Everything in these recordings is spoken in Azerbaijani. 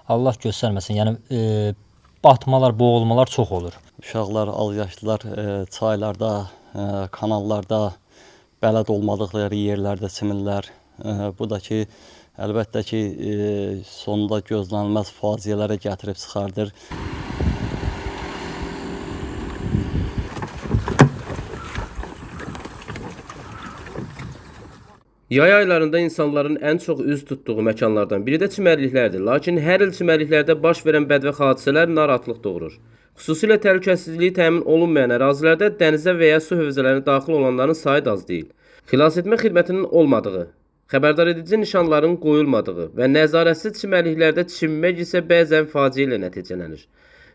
Allah göstərməsin, yəni batmalar, boğulmalar çox olur. Uşaqlar, azyaşlılar çaylarda, kanallarda, bələd olmadıqları yerlərdə çimirlər. Bu da ki, əlbəttə ki, sonunda gözlənilməz faciələrə gətirib çıxardır. Yay aylarında insanların ən çox üz tutduğu məkanlardan biri də çimərliklərdir. Lakin hər il çimərliklərdə baş verən bədbəxt hadisələr narahatlıq doğurur. Xüsusilə təhlükəsizliyi təmin olunmayan ərazilərdə dənizə və ya su hövzələrinə daxil olanların sayı da az deyil. Xilasetmə xidmətinin olmadığı, xəbərdar edici nişanların qoyulmadığı və nəzarətsiz çimərliklərdə çimmək isə bəzən faciə ilə nəticələnir.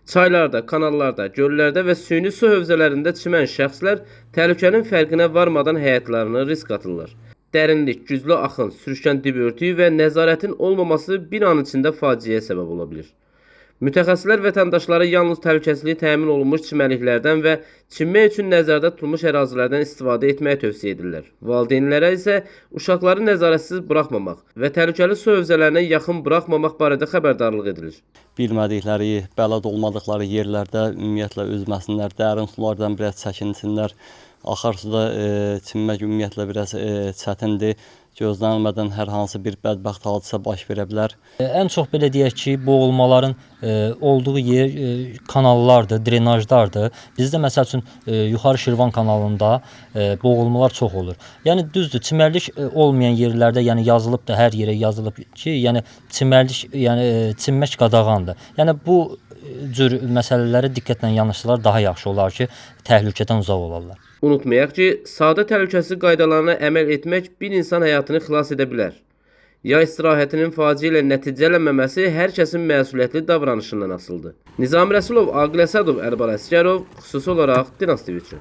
Çaylarda, kanallarda, göllərdə və süni su hövzələrində çimən şəxslər təhlükənin fərqinə varmadan həyatlarını risk atırlar. Dərinlik, güclü axın, sürüşkən dib örtüyü və nəzarətin olmaması bir an içində faciəyə səbəb ola bilir. Mütəxəssislər vətəndaşlara yalnız təhlükəsizliyi təmin olunmuş çimərliklərdən və çimmək üçün nəzərdə tutulmuş ərazilərdən istifadə etməyi tövsiyə edirlər. Valideynlərə isə uşaqları nəzarətsiz buraxmamaq və təhlükəli su hövzələrinə yaxın buraxmamaq barədə xəbərdarlıq edilir. Bilmədikləri, bələd olmadıqları yerlərdə ümumiyyətlə üzməsinlər, dərin sulardan biraz çəkinsinlər. Axar suda çimmək ümumiyyətlə biraz çətindir. Gözlənilmədən hər hansı bir bədbəxt hadisə baş verə bilər. Ən çox belə deyək ki, boğulmaların olduğu yer kanallardır, drenajlardır. Bizdə məsəl üçün Yuxarı Şirvan kanalında boğulmalar çox olur. Yəni düzdür, çimərlik olmayan yerlərdə, yəni yazılıb da hər yerə yazılıb ki, yəni çimərlik, yəni çimmək qadağandır. Yəni bu cür məsələlərə diqqətlə yanaşsalar daha yaxşı olar ki, təhlükədən uzaq olarlar. Unutmayaq ki, sadə təhlükəsizlik qaydalarına əməl etmək bir insan həyatını xilas edə bilər. Yay istirahətinin faciə ilə nəticələnməməsi hər kəsin məsuliyyətli davranışından asılıdır. Nizami Rəsulov, Aqil Əsədov, Əlbar Əsgərov, xüsusi olaraq Dinaz TV üçün.